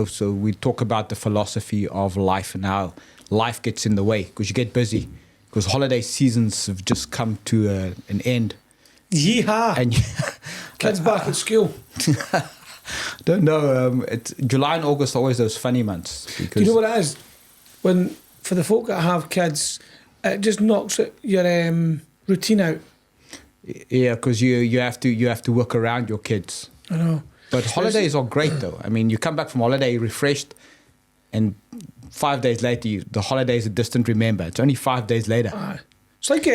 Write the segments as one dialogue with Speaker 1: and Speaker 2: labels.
Speaker 1: So we talk about the philosophy of life and how life gets in the way because you get busy, because holiday seasons have just come to an end.
Speaker 2: Yeehaw!
Speaker 1: And
Speaker 2: Kids back at school.
Speaker 1: don't know. It's July and August are always those funny months. Because
Speaker 2: Do you know what it is? When for the folk that have kids, it just knocks your routine out.
Speaker 1: Yeah, because you have to work around your kids.
Speaker 2: I know.
Speaker 1: But holidays are great though. I mean, you come back from holiday refreshed, and 5 days later, the holiday is a distant remember. It's only 5 days later.
Speaker 2: It's like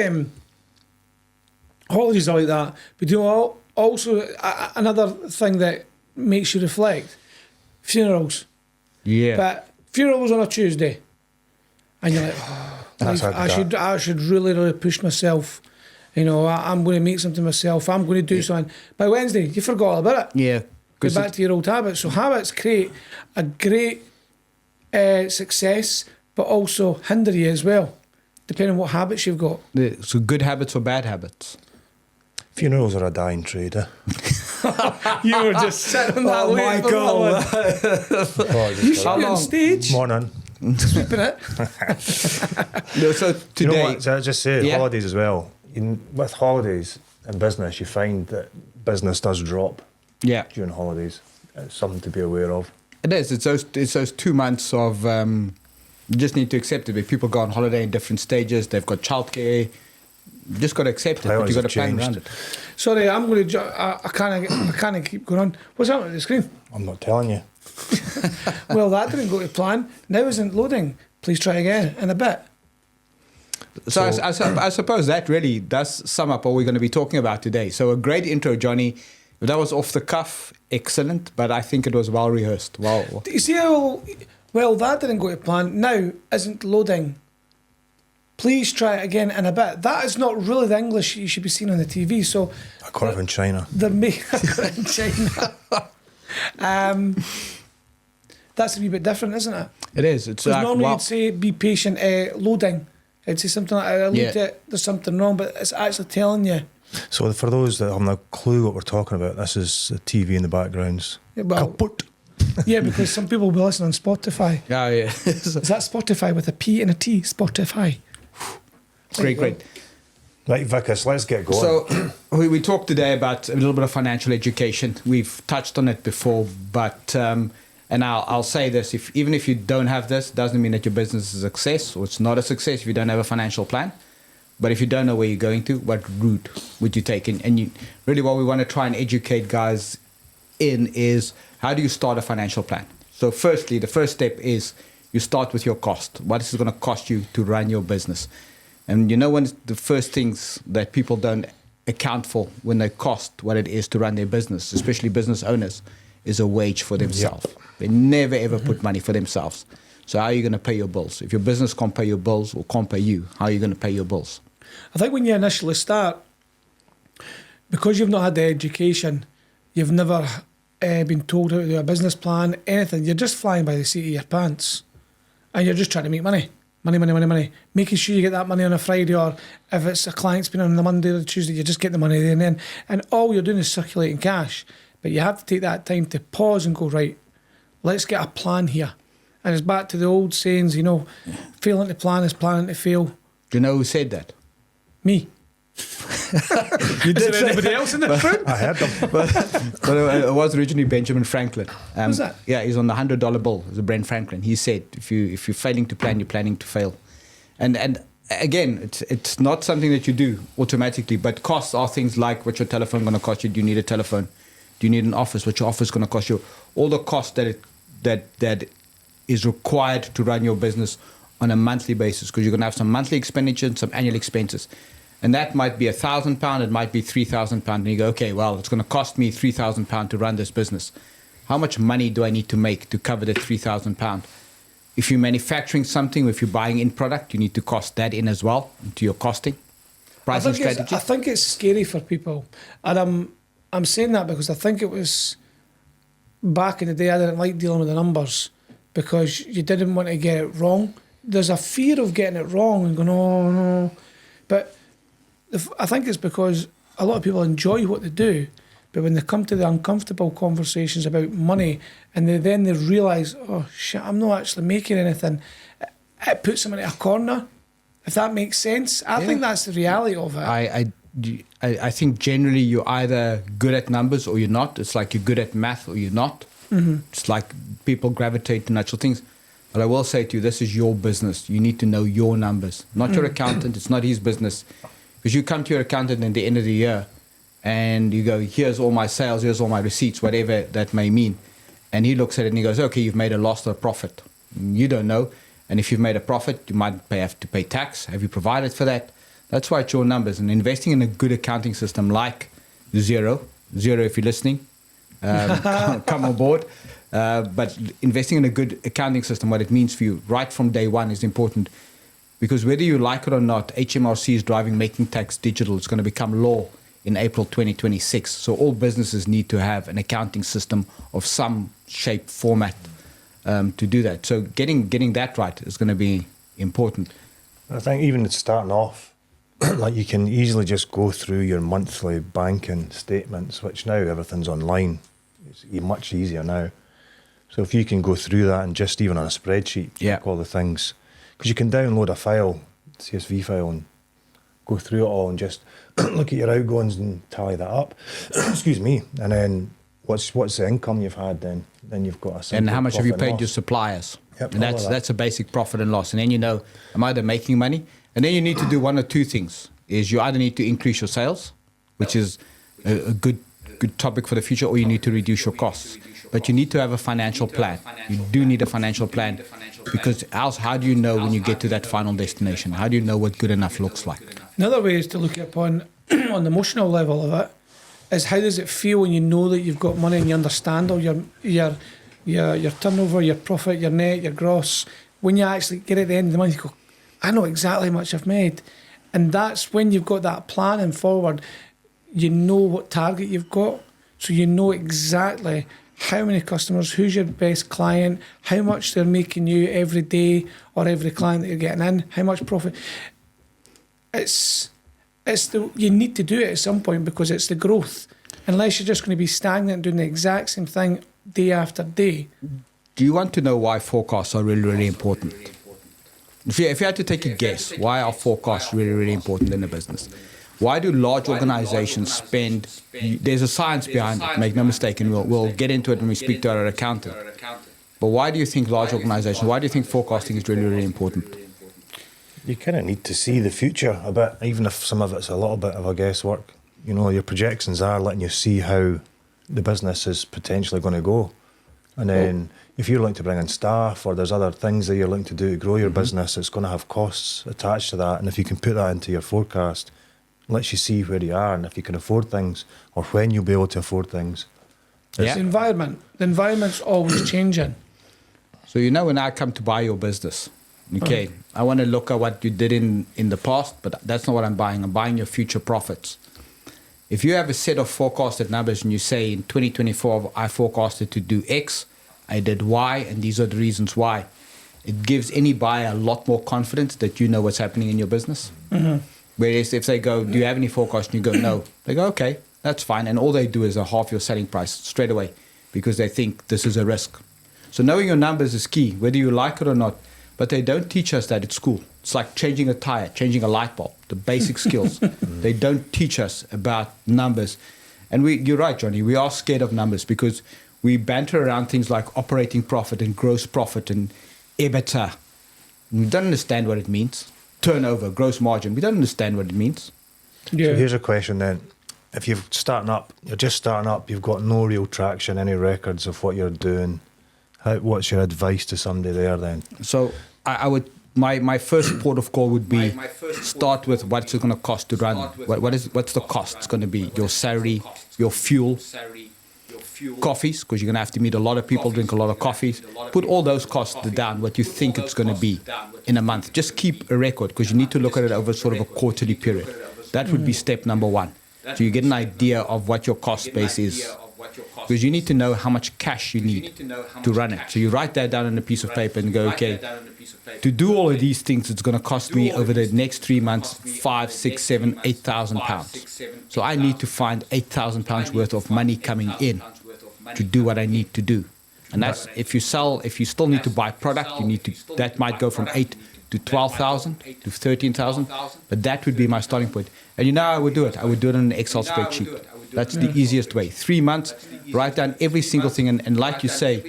Speaker 2: holidays are like that. But you know, also another thing that makes you reflect: funerals.
Speaker 1: Yeah.
Speaker 2: But funerals on a Tuesday, and you're like, I should really push myself. I'm going to make something myself. I'm going to do something. By Wednesday, you forgot all about it.
Speaker 1: Yeah.
Speaker 2: Go back to your old habits. So habits create a great success, but also hinder you as well, depending on what habits you've got.
Speaker 1: So good habits or bad habits?
Speaker 3: Funerals are a dying trade.
Speaker 2: You were just sitting on that
Speaker 1: Oh my God.
Speaker 2: You should be on stage.
Speaker 3: Morning.
Speaker 2: Sweeping it.
Speaker 1: No, so today,
Speaker 3: Do you know what? So I just say
Speaker 1: Yeah.
Speaker 3: holidays as well. With holidays in business, you find that business does drop during holidays. It's something to be aware of.
Speaker 1: It is. It's those 2 months of you just need to accept it. But people go on holiday in different stages. They've got childcare. You just got to accept it. But you got to plan around it.
Speaker 2: Sorry, I'm going to. I can't keep going on. What's happening on the screen?
Speaker 3: I'm not telling you.
Speaker 2: Well, that didn't go to plan. Now isn't loading. Please try again in a bit.
Speaker 1: So I suppose that really does sum up what we're going to be talking about today. So a great intro, Johnny. That was off the cuff, excellent, but I think it was well rehearsed. Wow.
Speaker 2: Do you see how well that didn't go to plan? Now isn't loading. Please try it again in a bit. That is not really the English you should be seeing on the TV. So
Speaker 3: I got it in China.
Speaker 2: they're making it in China. That's a wee bit different, isn't it?
Speaker 1: It is. It's
Speaker 2: Because
Speaker 1: like,
Speaker 2: normally
Speaker 1: wow.
Speaker 2: you'd say be patient, loading. It'd say something like, I looked at there's something wrong, but it's actually telling you.
Speaker 3: So for those that have no clue what we're talking about, this is the TV in the backgrounds.
Speaker 2: Yeah, well,
Speaker 3: Kaput.
Speaker 2: yeah, because some people will be listening on Spotify.
Speaker 1: Yeah, yeah.
Speaker 2: Is that Spotify with a P and a T? Spotify.
Speaker 1: Great.
Speaker 3: Right, Wicus, let's get going.
Speaker 1: So we talked today about a little bit of financial education. We've touched on it before, but and I'll say this: even if you don't have this, doesn't mean that your business is a success or it's not a success if you don't have a financial plan. But if you don't know where you're going to, what route would you take? And really what we want to try and educate guys in is how do you start a financial plan? So firstly, the first step is you start with your cost. What is it going to cost you to run your business? And one of the first things that people don't account for when they cost what it is to run their business, especially business owners, is a wage for themselves. Yep. They never ever put money for themselves. So how are you going to pay your bills? If your business can't pay your bills or can't pay you, how are you going to pay your bills?
Speaker 2: I think when you initially start, because you've not had the education, you've never been told how to do a business plan, anything, you're just flying by the seat of your pants and you're just trying to make money. Money. Making sure you get that money on a Friday, or if it's a client's been on the Monday or the Tuesday, you just get the money there and then. And all you're doing is circulating cash. But you have to take that time to pause and go, right, let's get a plan here. And it's back to the old sayings, failing to plan is planning to fail.
Speaker 1: Do you know who said that?
Speaker 2: Me.
Speaker 1: You did
Speaker 2: Is there anybody else in the room?
Speaker 3: I heard them.
Speaker 1: but it was originally Benjamin Franklin.
Speaker 2: Who's that?
Speaker 1: Yeah, he's on the $100 bill. It was Ben Franklin. He said, if you're failing to plan, you're planning to fail. And again, it's not something that you do automatically, but costs are things like what's your telephone going to cost you? Do you need a telephone? Do you need an office? What's your office going to cost you? All the costs that is required to run your business on a monthly basis, because you're going to have some monthly expenditure and some annual expenses. And that might be £1,000, it might be £3,000. And you go, okay, well, it's going to cost me £3,000 to run this business. How much money do I need to make to cover that £3,000? If you're manufacturing something, or if you're buying in product, you need to cost that in as well into your costing, pricing strategy.
Speaker 2: I think it's scary for people. And I'm saying that because I think it was back in the day, I didn't like dealing with the numbers because you didn't want to get it wrong. There's a fear of getting it wrong and going, oh, no. But I think it's because a lot of people enjoy what they do, But when they come to the uncomfortable conversations about money, and then they realise, oh shit, I'm not actually making anything, it puts them into a corner. If that makes sense, I think that's the reality of it.
Speaker 1: I think generally you're either good at numbers or you're not. It's like you're good at math or you're not. Mm-hmm. It's like people gravitate to natural things. But I will say to you, this is your business. You need to know your numbers, not your accountant. It's not his business. Because you come to your accountant at the end of the year and you go, here's all my sales, here's all my receipts, whatever that may mean. And he looks at it and he goes, okay, you've made a loss or a profit. You don't know. And if you've made a profit, you might have to pay tax. Have you provided for that? That's why it's your numbers. And investing in a good accounting system like Xero if you're listening, come on board. But investing in a good accounting system, what it means for you right from day one is important. Because whether you like it or not, HMRC is driving Making Tax Digital. It's going to become law in April 2026. So all businesses need to have an accounting system of some shape, format to do that. So getting that right is going to be important.
Speaker 3: I think even starting off, like you can easily just go through your monthly banking statements, which now everything's online. It's much easier now. So if you can go through that and just even on a spreadsheet, check all the things, because you can download a file, CSV file, and go through it all and just look at your outgoings and tally that up. Excuse me. And then what's the income you've had then? Then you've got a simple
Speaker 1: and how much have you
Speaker 3: profit and
Speaker 1: paid
Speaker 3: loss.
Speaker 1: your suppliers?
Speaker 3: Yep,
Speaker 1: and that's a basic profit and loss. And then you know, am I either making money? And then you need to do one or two things. Is you either need to increase your sales, which is a good topic for the future, or you need to reduce your costs. But you need to have a financial plan. You do need a financial plan, because else how do you know when you get to that final destination? How do you know what good enough looks like?
Speaker 2: Another way is to look upon on the emotional level of it is how does it feel when you know that you've got money and you understand all your turnover, your profit, your net, your gross. When you actually get at the end of the month, you go, I know exactly how much I've made. And that's when you've got that planning forward. You know what target you've got. So you know exactly how many customers, who's your best client, how much they're making you every day or every client that you're getting in, how much profit. You need to do it at some point because it's the growth. Unless you're just going to be stagnant doing the exact same thing day after day.
Speaker 1: Do you want to know why forecasts are really, really important? If you had to take a guess, why are forecasts really, really important in a business? Why do large organizations spend... There's a science behind it, make no mistake, and we'll get into it when we speak to our accountant. But why do you think large organizations, why do you think forecasting is really, really important?
Speaker 3: You kind of need to see the future a bit, even if some of it's a little bit of a guesswork. You know, your projections are letting you see how the business is potentially going to go. And then if you're looking to bring in staff or there's other things that you're looking to do to grow your business, it's going to have costs attached to that. And if you can put that into your forecast, it lets you see where you are and if you can afford things or when you'll be able to afford things.
Speaker 2: It's the environment. The environment's always changing.
Speaker 1: So you know when I come to buy your business, okay, I want to look at what you did in the past, but that's not what I'm buying. I'm buying your future profits. If you have a set of forecasted numbers and you say in 2024, I forecasted to do X, I did Y, and these are the reasons why, it gives any buyer a lot more confidence that you know what's happening in your business. Mm-hmm. Whereas if they go, do you have any forecast? And you go, no. They go, okay, that's fine. And all they do is a half your selling price straight away because they think this is a risk. So knowing your numbers is key, whether you like it or not. But they don't teach us that at school. It's like changing a tire, changing a light bulb, the basic skills. They don't teach us about numbers. And you're right, Johnny, we are scared of numbers because we banter around things like operating profit and gross profit and EBITDA. We don't understand what it means. Turnover, gross margin, we don't understand what it means.
Speaker 2: Yeah.
Speaker 3: So here's a question then. If you're just starting up, you've got no real traction, any records of what you're doing, what's your advice to somebody there then?
Speaker 1: So I would, my first port of call would be start with what's it going to cost to run. What's the cost? It's going to be your salary, your fuel, coffees, because you're going to have to meet a lot of people, drink a lot of coffees. Put all those costs down, what you think it's going to be in a month. Just keep a record because you need to look at it over sort of a quarterly period. That would be step number one. So you get an idea of what your cost base is. because you need to know how much cash you need to run it. So you write that down on a piece of paper and go, okay, to do all of these things, it's going to cost me over the next 3 months, 5, 6, 7, 8,000 pounds. So I need to find 8,000 pounds worth of money coming in to do what I need to do. And that's, if you still need to buy product, that might go from 8 to 12,000 to 13,000, but that would be my starting point. And you know how I would do it? I would do it on an Excel spreadsheet. That's the easiest way. 3 months, write down every single thing. And like you say,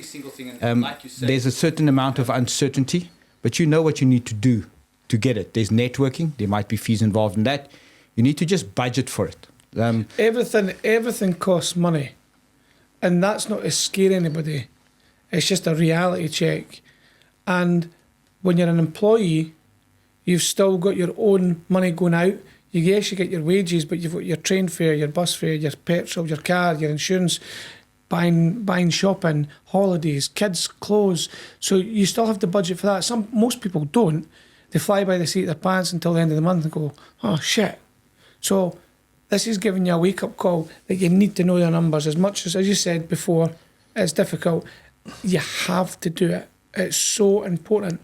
Speaker 1: there's a certain amount of uncertainty, but you know what you need to do to get it. There's networking. There might be fees involved in that. You need to just budget for it.
Speaker 2: Everything costs money. And that's not to scare anybody. It's just a reality check. And when you're an employee, you've still got your own money going out. Yes, you get your wages, but you've got your train fare, your bus fare, your petrol, your car, your insurance, buying shopping, holidays, kids' clothes. So you still have to budget for that. Most people don't. They fly by the seat of their pants until the end of the month and go, oh, shit. So this is giving you a wake-up call that you need to know your numbers. As much as you said before, it's difficult. You have to do it. It's so important.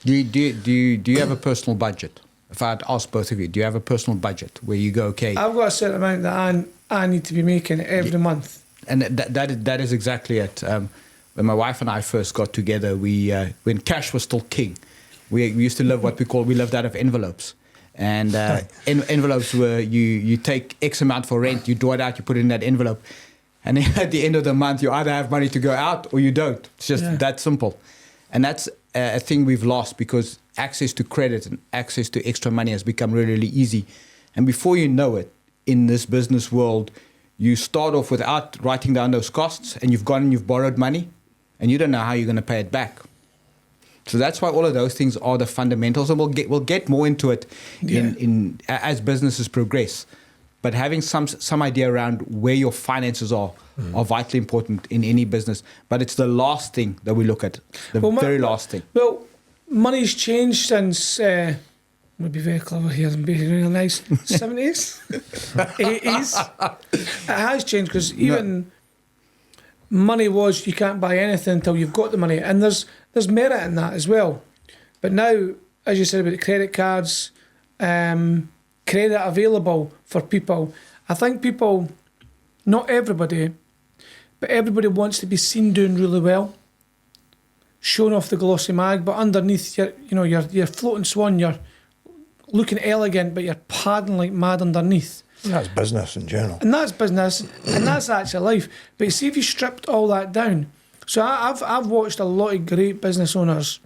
Speaker 1: Do you have a personal budget? If I'd ask both of you, do you have a personal budget where you go, okay?
Speaker 2: I've got a certain amount that I need to be making every month.
Speaker 1: And that is exactly it. When my wife and I first got together, when cash was still king, we used to live we lived out of envelopes. And envelopes were, you take X amount for rent, you draw it out, you put it in that envelope. And then at the end of the month, you either have money to go out or you don't. It's just that simple. And that's a thing we've lost because access to credit and access to extra money has become really, really easy. And before you know it, in this business world, you start off without writing down those costs and you've gone and you've borrowed money and you don't know how you're going to pay it back. So that's why all of those things are the fundamentals, and we'll get more into it in as businesses progress. But having some idea around where your finances are vitally important in any business. But it's the last thing that we look at, very last thing.
Speaker 2: Well, money's changed since, we'll be very clever here and be really nice, 70s, 80s. It has changed because even money was, you can't buy anything until you've got the money. And there's merit in that as well. But now, as you said about the credit cards, credit available for people. I think people, not everybody, but everybody wants to be seen doing really well, showing off the glossy mag, but underneath you're floating swan, you're looking elegant, but you're padding like mad underneath.
Speaker 3: That's business in general.
Speaker 2: And that's business, and that's actual life. But see if you stripped all that down. So I've watched a lot of great business owners,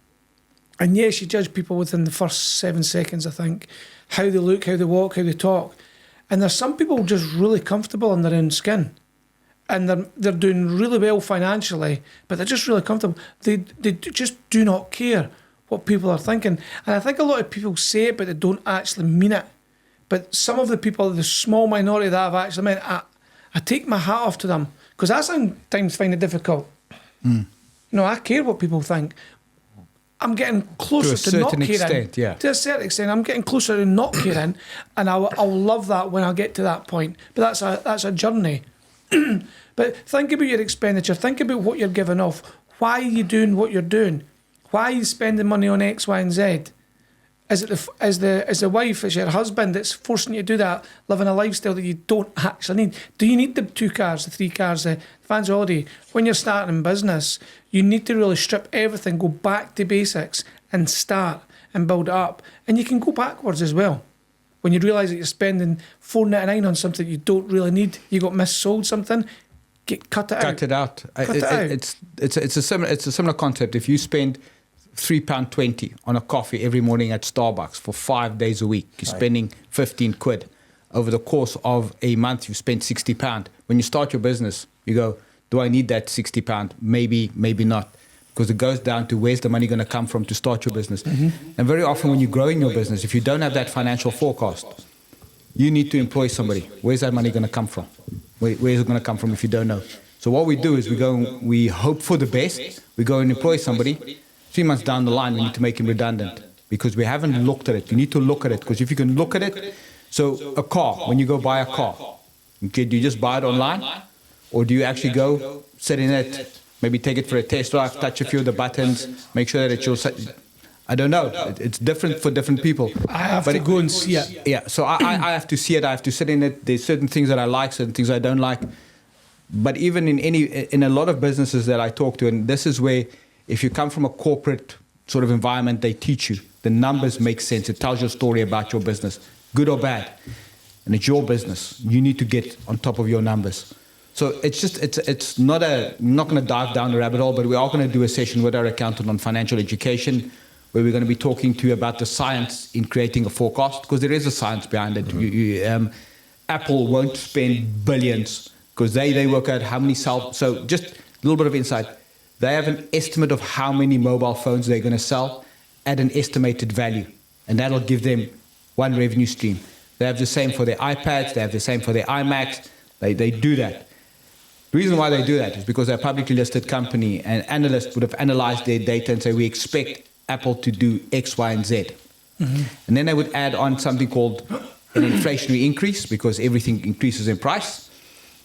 Speaker 2: and yes, you judge people within the first 7 seconds, I think, how they look, how they walk, how they talk. And there's some people just really comfortable in their own skin. And they're doing really well financially, but they're just really comfortable. They just do not care what people are thinking. And I think a lot of people say it, but they don't actually mean it. But some of the people, the small minority that I've actually met, I take my hat off to them, because I sometimes find it difficult. I care what people think. I'm getting closer to not caring.
Speaker 1: Extent, yeah.
Speaker 2: To a certain extent, I'm getting closer to not caring, and I'll love that when I get to that point. But that's a journey. But think about your expenditure. Think about what you're giving off. Why are you doing what you're doing? Why are you spending money on X, Y, and Z? Is it the wife, is your husband that's forcing you to do that, living a lifestyle that you don't actually need? Do you need the 2 cars, the 3 cars, the fancy holiday? When you're starting in business, you need to really strip everything, go back to basics and start and build it up. And you can go backwards as well. When you realise that you're spending $4.99 on something you don't really need, you got missold something, cut it out.
Speaker 1: It's a similar concept. If you spend £3.20 on a coffee every morning at Starbucks for 5 days a week, you're spending 15 quid. Over the course of a month, you've spent £60. When you start your business, you go, do I need that £60? Maybe not. Because it goes down to where's the money going to come from to start your business. And very often when you're growing your business, if you don't have that financial forecast, you need to employ somebody. Where's that money going to come from? Where's it going to come from if you don't know? So what we do is we hope for the best. We go and employ somebody. 3 months down the line, we need to make him redundant because we haven't looked at it. You need to look at it, because if you can look at it, so a car, when you go buy a car, okay, do you just buy it online Or do you actually go, sit in it, maybe take it for a test drive, touch a few of the buttons, make sure that it's your... I don't know. It's different for different people.
Speaker 2: I have to go and see it.
Speaker 1: Yeah, so I have to see it. I have to sit in it. There's certain things that I like, certain things I don't like. But even in a lot of businesses that I talk to, and this is where if you come from a corporate sort of environment, they teach you. The numbers make sense. It tells your story about your business, good or bad. And it's your business. You need to get on top of your numbers. So it's not going to dive down the rabbit hole, but we are going to do a session with our accountant on financial education, where we're going to be talking to you about the science in creating a forecast, because there is a science behind it. Apple won't spend billions because they work out how many sell. So just a little bit of insight. They have an estimate of how many mobile phones they're going to sell at an estimated value, and that'll give them one revenue stream. They have the same for their iPads. They have the same for their iMacs. They do that. The reason why they do that is because they're a publicly listed company, and analysts would have analyzed their data and say, we expect Apple to do X, Y, and Z. Mm-hmm. And then they would add on something called an inflationary increase, because everything increases in price.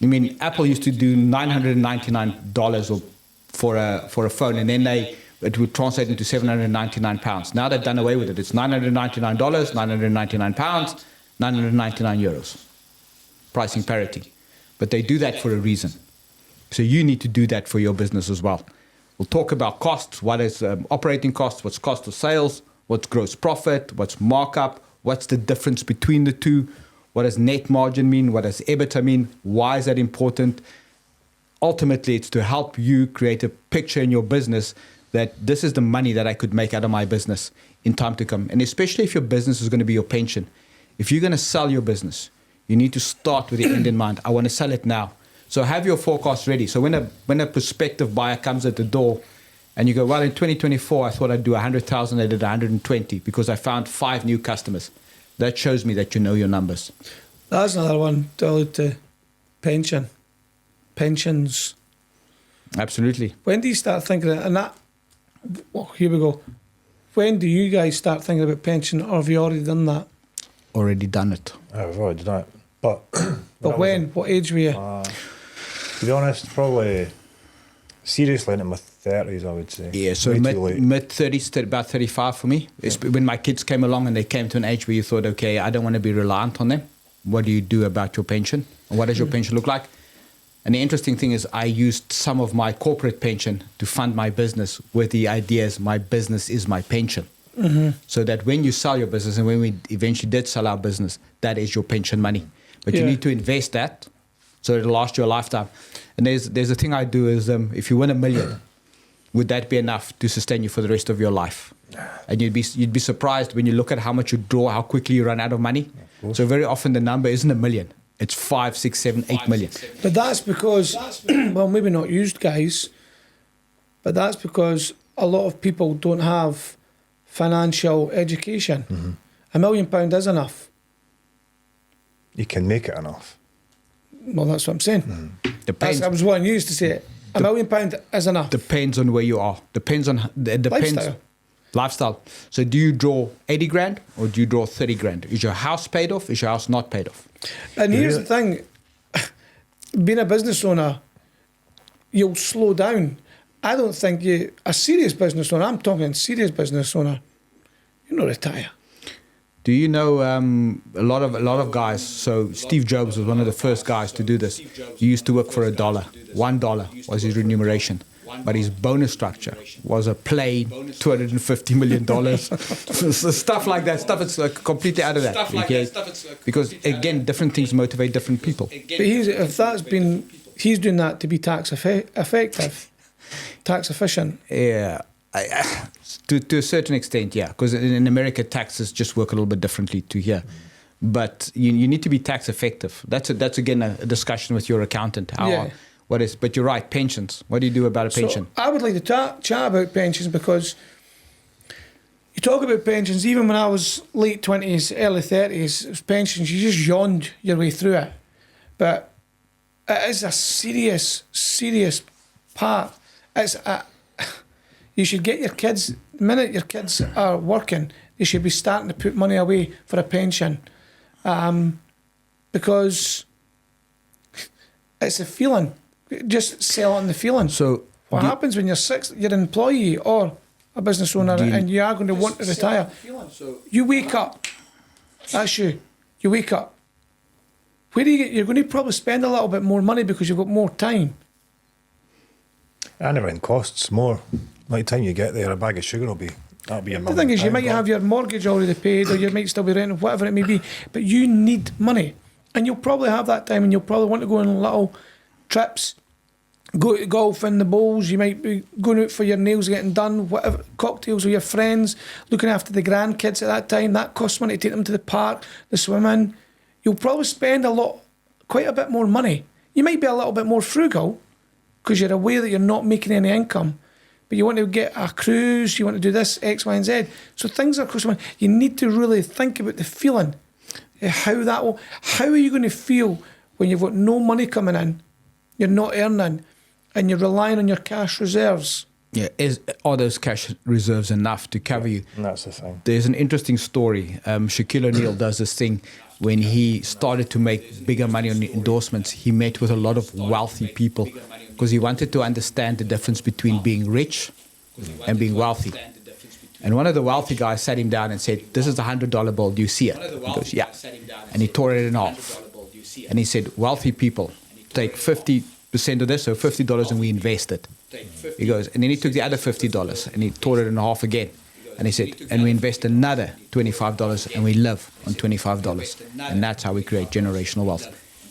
Speaker 1: I mean, Apple used to do $999 for a phone, and then it would translate into £799. Now they've done away with it. It's $999, £999, €999. Pricing parity. But they do that for a reason. So you need to do that for your business as well. We'll talk about costs. What is operating costs? What's cost of sales? What's gross profit? What's markup? What's the difference between the two? What does net margin mean? What does EBITDA mean? Why is that important? Ultimately, it's to help you create a picture in your business that this is the money that I could make out of my business in time to come. And especially if your business is going to be your pension. If you're going to sell your business, you need to start with the end in mind. I want to sell it now. So have your forecast ready. So when a prospective buyer comes at the door and you go, well, in 2024, I thought I'd do 100,000, I did 120 because I found 5 new customers. That shows me that you know your numbers.
Speaker 2: That's another one to allude to pensions.
Speaker 1: Absolutely.
Speaker 2: When do you start thinking, and that, well, here we go. When do you guys start thinking about pension, or have you already done that?
Speaker 1: Already done it.
Speaker 3: I've already done it. But
Speaker 2: when? What age were you?
Speaker 3: To be honest, probably seriously into my 30s, I would say.
Speaker 1: Yeah, so mid-30s, about 35 for me. Yeah. When my kids came along and they came to an age where you thought, okay, I don't want to be reliant on them. What do you do about your pension? What does your pension look like? And the interesting thing is I used some of my corporate pension to fund my business with the ideas my business is my pension. Mm-hmm. So that when you sell your business, and when we eventually did sell our business, that is your pension money. But you need to invest that so it'll last you a lifetime. And there's a thing I do is if you win $1 million, would that be enough to sustain you for the rest of your life? And you'd be surprised when you look at how much you draw, how quickly you run out of money. So very often the number isn't $1 million. It's 5, 6, 7, 8 million.
Speaker 2: But that's because, well, maybe not used guys, but that's because a lot of people don't have financial education. Mm-hmm. £1 million is enough.
Speaker 3: You can make it enough.
Speaker 2: Well, that's what I'm saying.
Speaker 1: Mm-hmm. Depends.
Speaker 2: I was wanting you to say it. £1 million is enough.
Speaker 1: Depends on where you are. Depends on lifestyle. So do you draw 80 grand or do you draw 30 grand? Is your house paid off? Is your house not paid off?
Speaker 2: And here's the thing. Being a business owner, you'll slow down. I don't think a serious business owner, I'm talking serious business owner, you don't retire.
Speaker 1: Do you know a lot of guys? So Steve Jobs was one of the first guys to do this. He used to work for $1. $1 was his remuneration, but his bonus structure was a plain $250 million. So stuff like that. Stuff it's completely out of that. Because again, different things motivate different people.
Speaker 2: But he's doing that to be tax effective, tax efficient.
Speaker 1: Yeah. To a certain extent, yeah, because in America, taxes just work a little bit differently to here. But you need to be tax effective. That's again a discussion with your accountant. But you're right, pensions. What do you do about a pension?
Speaker 2: So I would like to chat about pensions, because you talk about pensions, even when I was late 20s, early 30s, it was pensions, you just yawned your way through it. But it is a serious part. You should get your kids, the minute your kids are working, they should be starting to put money away for a pension. Because it's a feeling. Just sell on the feeling.
Speaker 1: So
Speaker 2: What happens when you're an employee or a business owner and you are going to want to retire? You wake up. That's you. You wake up. Where do you get? You're going to probably spend a little bit more money because you've got more time.
Speaker 3: And everything costs more. By the time you get there, a bag of sugar that'll be a
Speaker 2: The thing is, you might have your mortgage already paid, or you might still be renting, whatever it may be, but you need money. And you'll probably have that time, and you'll probably want to go on little trips, go to golf in the bowls, you might be going out for your nails getting done, whatever, cocktails with your friends, looking after the grandkids at that time. That costs money to take them to the park, the swimming. You'll probably spend quite a bit more money. You might be a little bit more frugal because you're aware that you're not making any income, but you want to get a cruise, you want to do this, X, Y, and Z. So things are costing money. You need to really think about the feeling, how are you going to feel when you've got no money coming in, you're not earning, and you're relying on your cash reserves.
Speaker 1: Yeah, are those cash reserves enough to cover you?
Speaker 3: And that's the thing.
Speaker 1: There's an interesting story. Shaquille O'Neal does this thing when he started to make bigger money on endorsements. He met with a lot of wealthy people because he wanted to understand the difference between being rich and being wealthy. And one of the wealthy guys sat him down and said, "This is a $100 bill. Do you see it?" He goes, "Yeah." And he tore it in half. And he said, "Wealthy people take 50% of this, so $50, and we invest it." He goes, and then he took the other $50 and he tore it in half again. And he said, and we invest another $25 and we live on $25. And that's how we create generational wealth.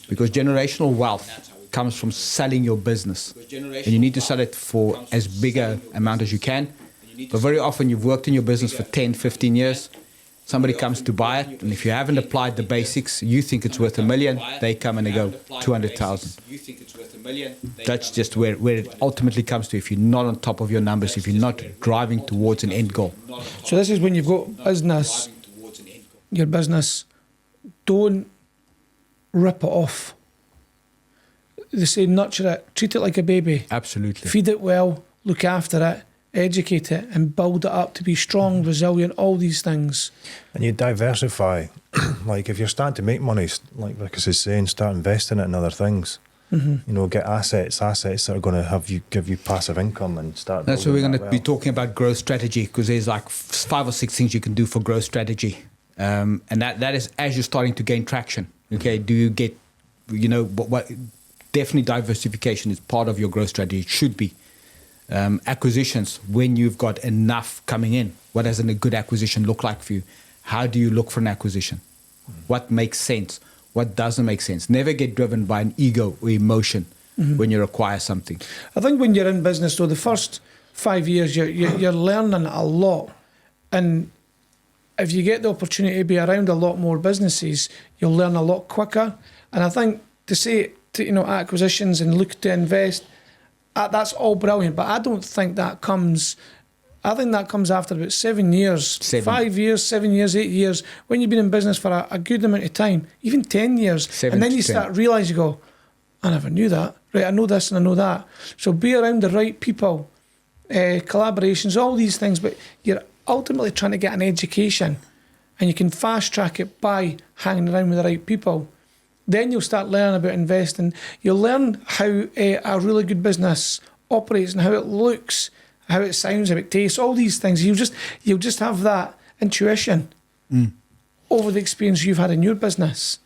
Speaker 1: Because generational wealth comes from selling your business. And you need to sell it for as big an amount as you can. But very often you've worked in your business for 10, 15 years. Somebody comes to buy it, and if you haven't applied the basics, you think it's worth $1 million, they come and they go 200,000. That's just where it ultimately comes to if you're not on top of your numbers, if you're not driving towards an end goal.
Speaker 2: So this is when you've got business, your business, don't rip it off. They say nurture it, treat it like a baby.
Speaker 1: Absolutely.
Speaker 2: Feed it well, look after it, educate it and build it up to be strong, resilient, all these things.
Speaker 3: And you diversify. Like if you're starting to make money, like Wicus is saying, start investing it in other things. You know, get assets that are going to give you passive income and start.
Speaker 1: That's what we're going to
Speaker 3: that
Speaker 1: be
Speaker 3: wealth.
Speaker 1: talking about growth strategy, because there's like 5 or 6 things you can do for growth strategy. And that is as you're starting to gain traction. Okay, do you get, what definitely diversification is part of your growth strategy. It should be. Acquisitions, when you've got enough coming in, what does a good acquisition look like for you? How do you look for an acquisition? What makes sense? What doesn't make sense? Never get driven by an ego or emotion when you acquire something.
Speaker 2: I think when you're in business, though, the first 5 years, you're learning a lot. And if you get the opportunity to be around a lot more businesses, you'll learn a lot quicker. And I think to say, acquisitions and look to invest, that's all brilliant, but I don't think that comes. I think that comes after about 7 years, 5 years, 7 years, 8 years, when you've been in business for a good amount of time, even 10 years.
Speaker 1: 7
Speaker 2: and then
Speaker 1: to
Speaker 2: you
Speaker 1: 10.
Speaker 2: start realising, you go, I never knew that. Right, I know this and I know that. So be around the right people, collaborations, all these things, but you're ultimately trying to get an education, and you can fast track it by hanging around with the right people. Then you'll start learning about investing. You'll learn how a really good business operates and how it looks, how it sounds, how it tastes, all these things. You'll just have that intuition over the experience you've had in your business.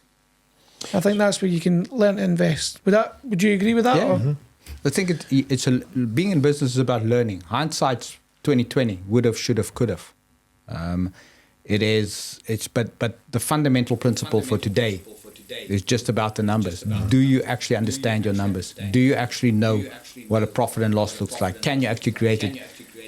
Speaker 2: I think that's where you can learn to invest. Would you agree with that?
Speaker 1: Yeah.
Speaker 2: Or?
Speaker 1: I think being in business is about learning. Hindsight's 2020. Would have, should have, could have. But the fundamental principle for today is just about the numbers. Do you actually understand your numbers? Do you actually know what a profit and loss looks like? Can you actually create it?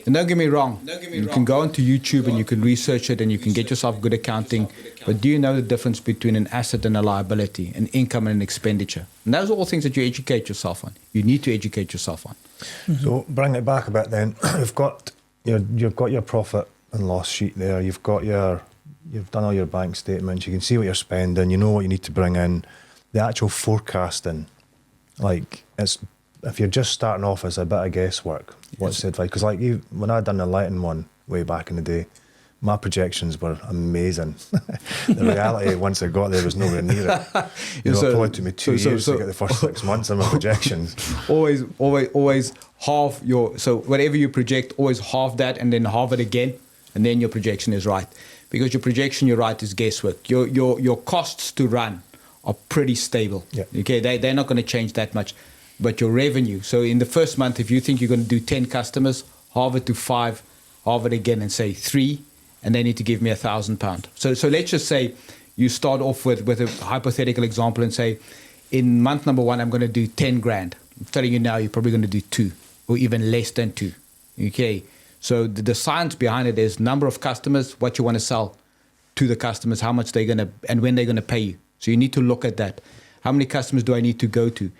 Speaker 1: And don't get me wrong, you can go onto YouTube and you can research it and you can get yourself good accounting, but do you know the difference between an asset and a liability, an income and an expenditure? And those are all things that you educate yourself on. You need to educate yourself on.
Speaker 3: So bring it back a bit then. You've got your profit and loss sheet there. You've done all your bank statements. You can see what you're spending. You know what you need to bring in. The actual forecasting, if you're just starting off, it's a bit of guesswork. What's the advice? Because when I done the lighting one way back in the day, My projections were amazing. The reality, once I got there, was nowhere near it. It probably took me 2 years to get the first 6 months of my projections.
Speaker 1: always half your, so whatever you project, always half that and then half it again, and then your projection is right. Because your projection, you're right, is guesswork. Your costs to run are pretty stable.
Speaker 3: Yeah.
Speaker 1: Okay, they're not going to change that much. But your revenue, so in the first month, if you think you're going to do 10 customers, halve it to 5, halve it again and say 3, and they need to give me £1,000. So let's just say you start off with a hypothetical example and say, in month number 1, I'm going to do 10 grand. I'm telling you now, you're probably going to do 2 or even less than 2. Okay. So the science behind it is number of customers, what you want to sell to the customers, how much they're going to, and when they're going to pay you. So you need to look at that. How many customers do I need to go to?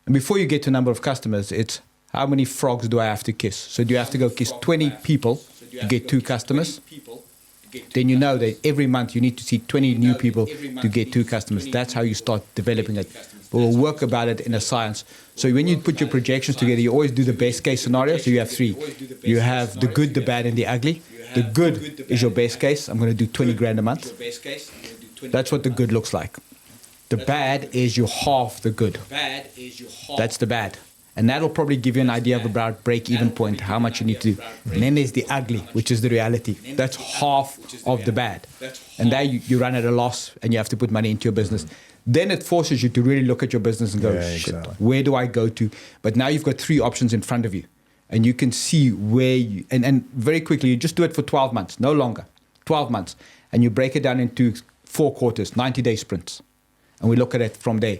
Speaker 1: And before you get to number of customers, it's how many frogs do I have to kiss? So do you have to go kiss 20 people to get 2 customers? Then you know that every month you need to see 20 new people to get 2 customers. That's how you start developing it. We'll work about it in a science. So when you put your projections together, you always do the best case scenario. So you have 3. You have the good, the bad, and the ugly. The good is your best case. I'm going to do 20 grand a month. That's what the good looks like. The bad is you half the good. That's the bad. And that'll probably give you an idea of about break-even point, how much you need to do. And then there's the ugly, which is the reality. That's half of the bad. And there you run at a loss and you have to put money into your business. Then it forces you to really look at your business and go, shit, where do I go to? But now you've got 3 options in front of you. And you can see where you... And very quickly, you just do it for 12 months, no longer. 12 months. And you break it down into 4 quarters, 90-day sprints. And we look at it from there.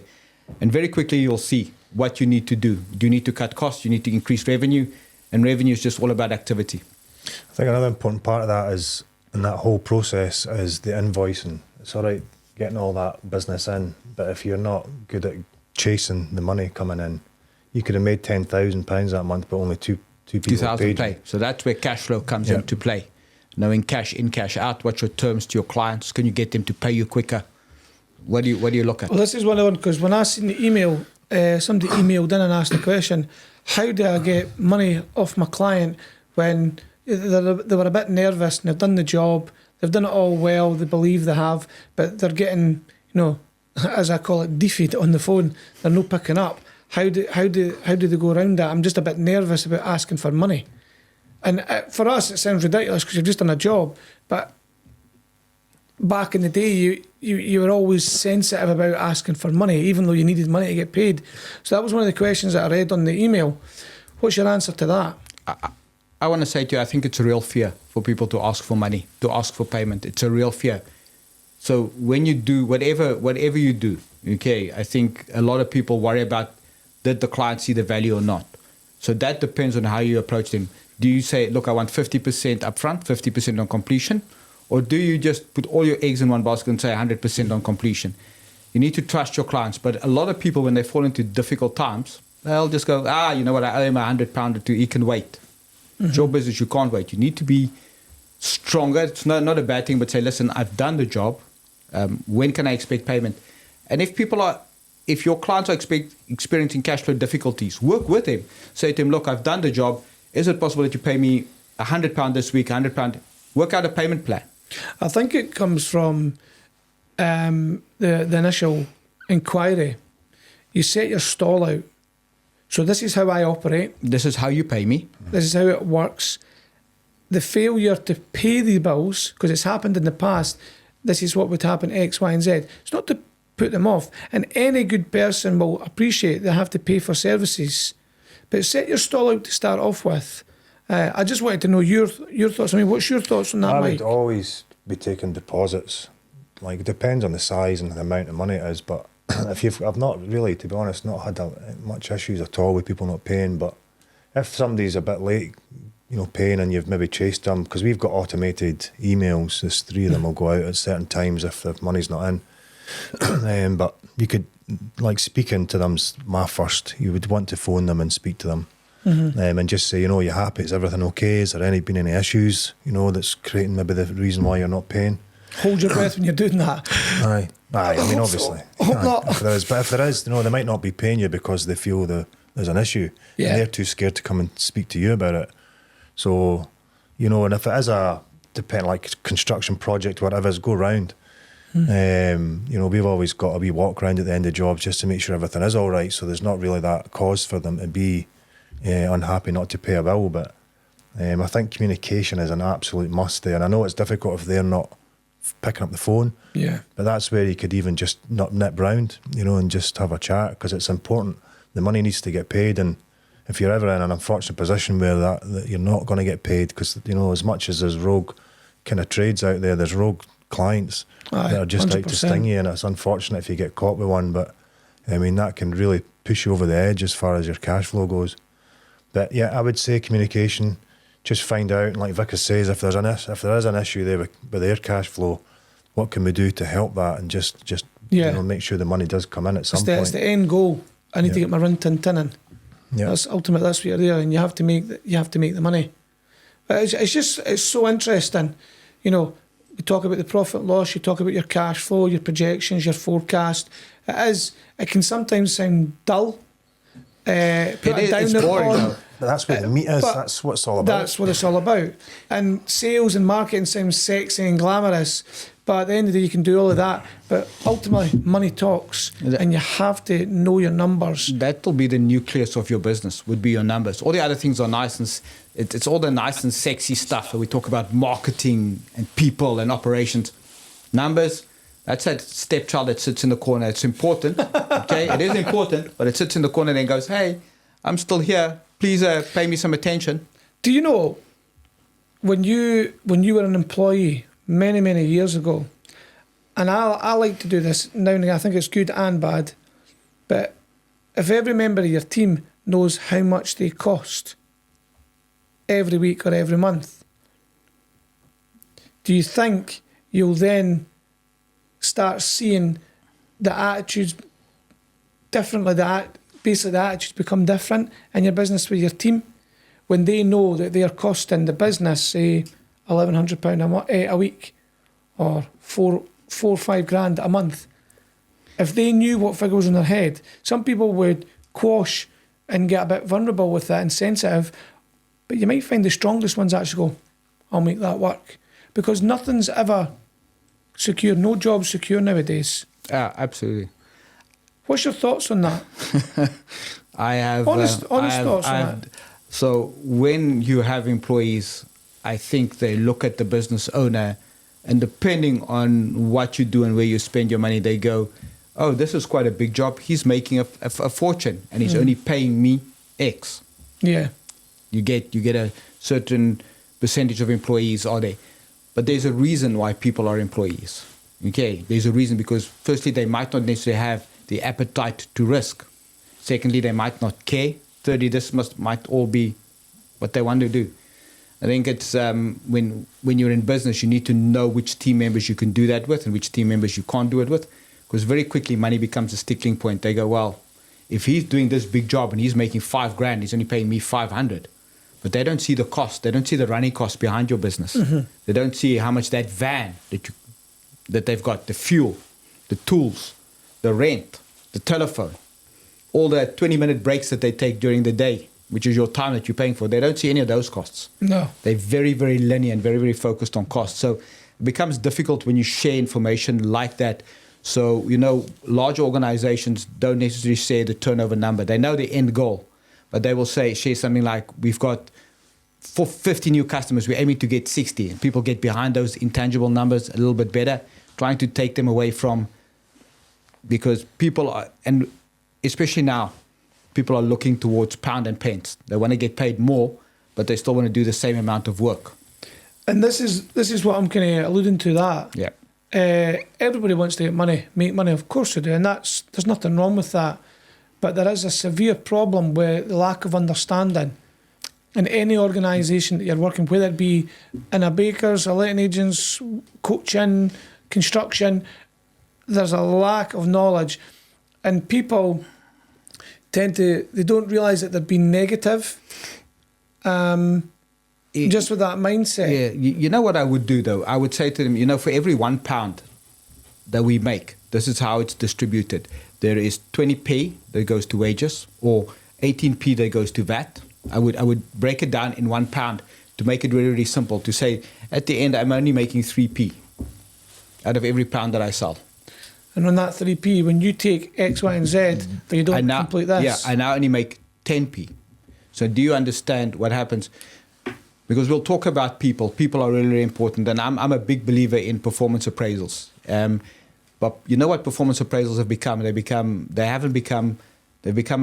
Speaker 1: And very quickly, you'll see what you need to do. Do you need to cut costs? You need to increase revenue. And revenue is just all about activity.
Speaker 3: I think another important part of that is, in that whole process, is the invoicing. It's all right getting all that business in, but if you're not good at chasing the money coming in, you could have made £10,000 that month, but only two people
Speaker 1: 2,000
Speaker 3: paid
Speaker 1: pay. So that's where cash flow comes into play. Knowing cash in, cash out. What's your terms to your clients? Can you get them to pay you quicker? What do you look at?
Speaker 2: Well, this is one of them, because when I seen the email, somebody emailed in and asked the question, how do I get money off my client when they were a bit nervous and they've done the job, they've done it all well, they believe they have, but they're getting, as I call it, defeated on the phone. They're not picking up. How do they go around that? I'm just a bit nervous about asking for money. And for us, it sounds ridiculous because you've just done a job, but back in the day, you were always sensitive about asking for money, even though you needed money to get paid. So that was one of the questions that I read on the email. What's your answer to that?
Speaker 1: I want to say to you, I think it's a real fear for people to ask for money, to ask for payment. It's a real fear. So when you do whatever you do, okay, I think a lot of people worry about, did the client see the value or not? So that depends on how you approach them. Do you say, look, I want 50% upfront, 50% on completion? Or do you just put all your eggs in one basket and say 100% on completion? You need to trust your clients. But a lot of people, when they fall into difficult times, they'll just go, you know what, I owe him £100 or 2, he can wait. Mm-hmm. It's your business, you can't wait. You need to be stronger. It's not a bad thing, but say, listen, I've done the job. When can I expect payment? And if your clients are experiencing cash flow difficulties, work with them. Say to him, look, I've done the job. Is it possible that you pay me £100 this week, £100? Work out a payment plan.
Speaker 2: I think it comes from the initial inquiry. You set your stall out. So this is how I operate.
Speaker 1: This is how you pay me.
Speaker 2: This is how it works. The failure to pay the bills, because it's happened in the past, this is what would happen, X, Y, and Z. It's not to put them off. And any good person will appreciate they have to pay for services. But set your stall out to start off with. I just wanted to know your thoughts. I mean, what's your thoughts on that, Mike?
Speaker 3: I would always be taking deposits. Like, it depends on the size and the amount of money it is, but I've not really, to be honest, not had much issues at all with people not paying. But if somebody's a bit late, paying, and you've maybe chased them, because we've got automated emails, there's 3 of them will go out at certain times if the money's not in. But you could, like, speaking to them's my first. You would want to phone them and speak to them. Mm-hmm. And just say, you happy? Is everything okay? Is there been any issues, that's creating maybe the reason why you're not paying?
Speaker 2: Hold your breath when you're doing that.
Speaker 3: Aye. I mean, obviously. If there is, they might not be paying you because they feel there's an issue. Yeah. And they're too scared to come and speak to you about it. So, and if it is a depend like construction project, whatever's, go round. You know, we've always got a wee walk round at the end of jobs just to make sure everything is all right. So there's not really that cause for them to be unhappy not to pay a bill. But I think communication is an absolute must there. And I know it's difficult if they're not picking up the phone.
Speaker 2: Yeah.
Speaker 3: But that's where you could even just not nip round, you know, and just have a chat, because it's important. The money needs to get paid, and if you're ever in an unfortunate position where that you're not going to get paid, because, you know, as much as there's rogue kind of trades out there, there's rogue clients that are just 100%. Out to sting you, and it's unfortunate if you get caught with one. But I mean, that can really push you over the edge as far as your cash flow goes. But yeah, I would say communication. Just find out, and like Wicus says, if there is an issue there with their cash flow, what can we do to help that, and just
Speaker 2: yeah.
Speaker 3: you know, make sure the money does come in at some point.
Speaker 2: It's the end goal. I need to get my rin tin in.
Speaker 3: Yeah.
Speaker 2: That's ultimate. That's what you're there, and you have to make the money. But it's so interesting. You know, you talk about the profit and loss, you talk about your cash flow, your projections, your forecast. It can sometimes sound dull.
Speaker 1: It's boring though.
Speaker 3: But that's where the meat is. That's what it's all about.
Speaker 2: That's what it's all about. And sales and marketing sounds sexy and glamorous, but at the end of the day, you can do all of that. But ultimately, money talks, and you have to know your numbers.
Speaker 1: That'll be the nucleus of your business, would be your numbers. All the other things are nice, and it's all the nice and sexy stuff that we talk about, marketing and people and operations. Numbers, that's that stepchild that sits in the corner. It's important, okay? It is important, but it sits in the corner and then goes, hey, I'm still here. Please pay me some attention.
Speaker 2: Do you know, when you were an employee many, many years ago, and I like to do this now and again, I think it's good and bad, but if every member of your team knows how much they cost every week or every month, do you think you'll then start seeing the attitudes differently, basically the attitudes become different in your business with your team when they know that they're costing the business, say, £1,100 a week or four or 5 grand a month? If they knew what figure was in their head, some people would quash and get a bit vulnerable with that and sensitive, but you might find the strongest ones actually go, I'll make that work. Because nothing's ever secure, no job's secure nowadays.
Speaker 1: Absolutely.
Speaker 2: What's your thoughts on that?
Speaker 1: I have
Speaker 2: honest thoughts on that.
Speaker 1: So when you have employees, I think they look at the business owner, and depending on what you do and where you spend your money, they go, oh, this is quite a big job. He's making a fortune, and he's only paying me X.
Speaker 2: Yeah.
Speaker 1: You get a certain percentage of employees are there. But there's a reason why people are employees. Okay, there's a reason, because firstly, they might not necessarily have the appetite to risk. Secondly, they might not care. Thirdly, this might all be what they want to do. I think it's when you're in business, you need to know which team members you can do that with and which team members you can't do it with, because very quickly money becomes a sticking point. They go, well, if he's doing this big job and he's making 5 grand, he's only paying me 500. But they don't see the cost. They don't see the running cost behind your business. Mm-hmm. They don't see how much that van that they've got, the fuel, the tools, the rent, the telephone, all the 20-minute breaks that they take during the day, which is your time that you're paying for. They don't see any of those costs. No. They're very, very linear and very, very focused on cost. So it becomes difficult when you share information like that. So, you know, large organizations don't necessarily share the turnover number. They know the end goal, but they will share something like, we've got 50 new customers, we're aiming to get 60. And people get behind those intangible numbers a little bit better, trying to take them away from, because people are, and especially now, people are looking towards pound and pence. They want to get paid more, but they still want to do the same amount of work.
Speaker 2: And this is what I'm kind of alluding to that.
Speaker 1: Yeah.
Speaker 2: Everybody wants to get money, make money, of course they do, and there's nothing wrong with that. But there is a severe problem with the lack of understanding in any organisation that you're working, whether it be in a baker's, a letting agents, coaching, construction. There's a lack of knowledge, and people they don't realise that they're being negative, just with that mindset.
Speaker 1: Yeah, you know what I would do though? I would say to them, you know, for every £1 that we make, this is how it's distributed. There is 20p that goes to wages, or 18p that goes to VAT. I would break it down in £1. to make it really, really simple, to say, at the end, I'm only making 3p out of every pound that I sell.
Speaker 2: And on that 3p, when you take X, Y, and Z, but you don't complete this.
Speaker 1: Yeah, I now only make 10p. So do you understand what happens? Because we'll talk about people. People are really, really important. And I'm a big believer in performance appraisals. But you know what performance appraisals have become? They've become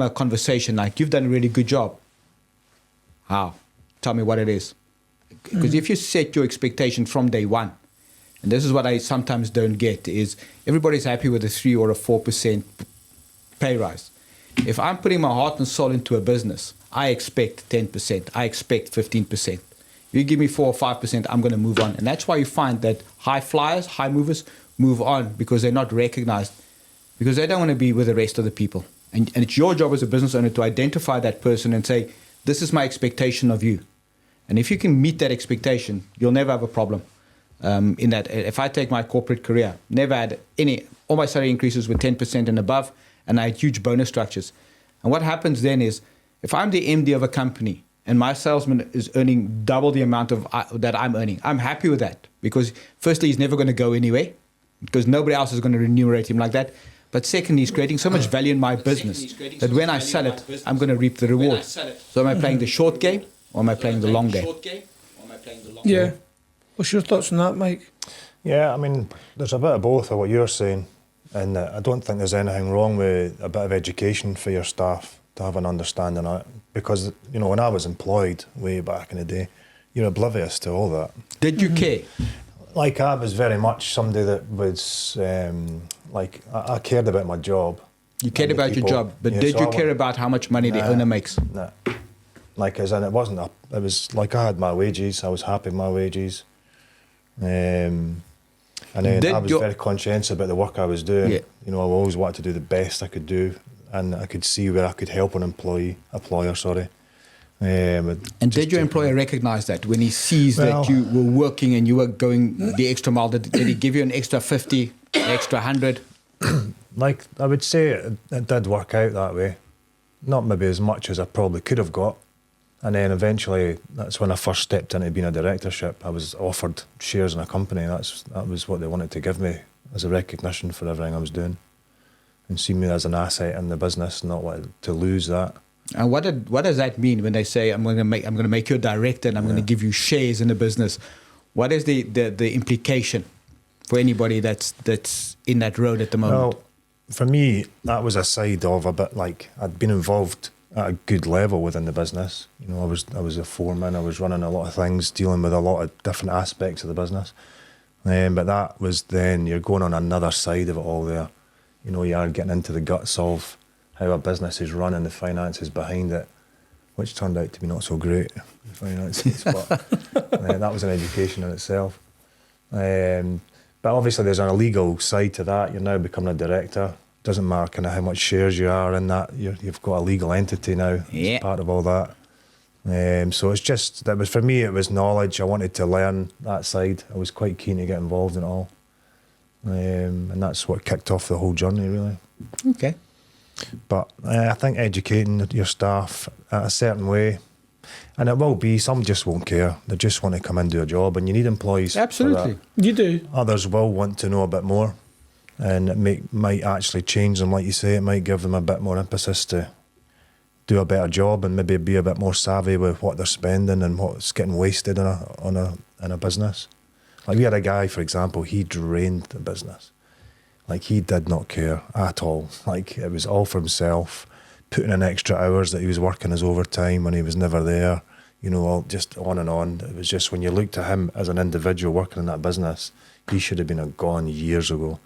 Speaker 1: a conversation like, you've done a really good job. How? Tell me what it is. Because if you set your expectation from day one, and this is what I sometimes don't get, is everybody's happy with a 3 or a 4% pay rise. If I'm putting my heart and soul into a business, I expect 10%. I expect 15%. You give me 4 or 5%, I'm going to move on. And that's why you find that high flyers, high movers move on, because they're not recognized, because they don't want to be with the rest of the people. And it's your job as a business owner to identify that person and say, this is my expectation of you. And if you can meet that expectation, you'll never have a problem. In that, if I take my corporate career, never had all my salary increases were 10% and above, and I had huge bonus structures. And what happens then is, if I'm the MD of a company and my salesman is earning double the amount of that I'm earning, I'm happy with that, because firstly, he's never going to go anywhere, because nobody else is going to remunerate him like that. But secondly, he's creating so much value in my business that when I sell it, I'm going to reap the reward. So am I playing the short game, or am I playing the long game?
Speaker 2: Yeah. What's your thoughts on that, Mike?
Speaker 3: Yeah, I mean, there's a bit of both of what you're saying, and I don't think there's anything wrong with a bit of education for your staff to have an understanding of it, because, you know, when I was employed way back in the day, you're oblivious to all that.
Speaker 1: Did you care?
Speaker 3: Like, I was very much somebody that was, I cared about my job.
Speaker 1: You cared about your job, but did you care about how much money the owner makes?
Speaker 3: No. Like, as in, it was like I had my wages, I was happy with my wages. And then I was very conscientious about the work I was doing. Yeah. You know, I always wanted to do the best I could do, and I could see where I could help an employer.
Speaker 1: And did your employer recognise that when he sees that you were working and you were going the extra mile? Did he give you an extra 50, an extra 100?
Speaker 3: Like, I would say it did work out that way. Not maybe as much as I probably could have got. And then eventually, that's when I first stepped into being a directorship. I was offered shares in a company. That was what they wanted to give me as a recognition for everything I was doing, and see me as an asset in the business, not to lose that.
Speaker 1: And what does that mean when they say I'm going to make you a director and I'm going to give you shares in the business? What is the implication for anybody that's in that road at the moment?
Speaker 3: Well, for me, that was a side of a bit like I'd been involved at a good level within the business. You know, I was a foreman. I was running a lot of things, dealing with a lot of different aspects of the business. But that was then you're going on another side of it all there. You know, you are getting into the guts of how a business is run and the finances behind it, which turned out to be not so great, the finances. But that was an education in itself. But obviously, there's a legal side to that. You're now becoming a director. Doesn't matter kind of how much shares you are in that. You've got a legal entity now as part of all that. So it's just, for me, it was knowledge. I wanted to learn that side. I was quite keen to get involved in it all. And that's what kicked off the whole journey, really.
Speaker 1: Okay.
Speaker 3: But I think educating your staff a certain way, and it will be, some just won't care. They just want to come and do a job, and you need employees.
Speaker 1: Absolutely.
Speaker 3: For that.
Speaker 2: You do.
Speaker 3: Others will want to know a bit more, and it might actually change them, like you say. It might give them a bit more emphasis to do a better job and maybe be a bit more savvy with what they're spending and what's getting wasted in a business. Like, we had a guy, for example, he drained the business. Like, he did not care at all. Like, it was all for himself, putting in extra hours that he was working as overtime when he was never there, you know, all just on and on. It was just, when you looked at him as an individual working in that business, he should have been gone years ago.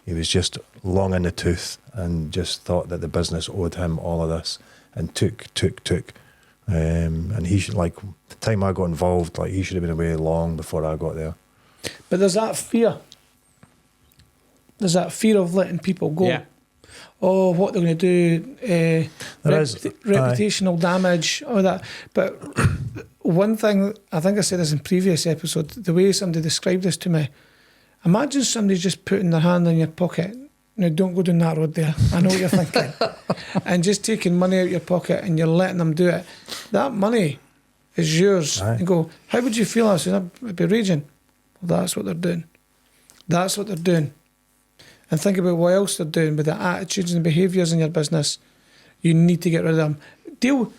Speaker 3: He was just long in the tooth and just thought that the business owed him all of this, and took. And he should, like, the time I got involved, like, he should have been away long before I got there.
Speaker 2: But there's that fear. There's that fear of letting people go.
Speaker 1: Yeah.
Speaker 2: Oh, what they're going to do, reputational damage, all that. But one thing, I think I said this in previous episodes, the way somebody described this to me, imagine somebody just putting their hand in your pocket. Now, don't go down that road there. I know what you're thinking. And just taking money out of your pocket and you're letting them do it. That money is yours.
Speaker 3: Aye.
Speaker 2: And go, how would you feel? I said, I'd be raging. Well, that's what they're doing. That's what they're doing. And think about what else they're doing with the attitudes and behaviours in your business. You need to get rid of them. Deal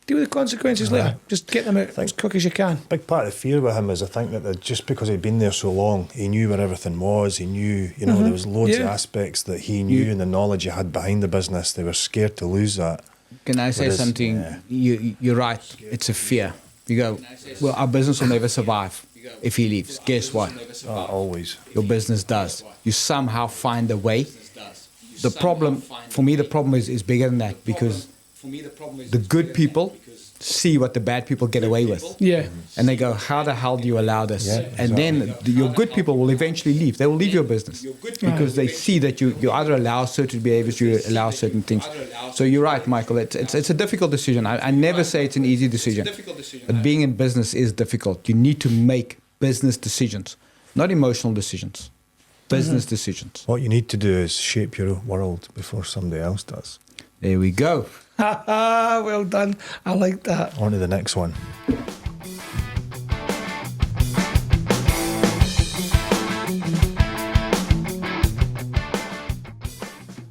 Speaker 2: with the consequences later. Just get them out as quick as you can.
Speaker 3: Big part of the fear with him is I think that just because he'd been there so long, he knew where everything was. He knew, you know, there was loads of aspects that he knew and the knowledge he had behind the business. They were scared to lose that.
Speaker 1: Can I say something? Yeah. You're right. It's a fear. You go, well, our business will never survive if he leaves. Guess what?
Speaker 3: Always.
Speaker 1: Your business does. You somehow find a way. The problem, for me, the problem is bigger than that, because the good people see what the bad people get away with.
Speaker 2: Yeah.
Speaker 1: And they go, how the hell do you allow this?
Speaker 3: Yeah,
Speaker 1: And then your good people will eventually leave. They will leave your business because they see that you either allow certain behaviors, you allow certain things. So you're right, Michael. It's a difficult decision. I never say it's an easy decision. But being in business is difficult. You need to make business decisions, not emotional decisions. Business decisions.
Speaker 3: What you need to do is shape your world before somebody else does.
Speaker 1: There we go.
Speaker 2: Well done. I like that.
Speaker 3: On to the next one.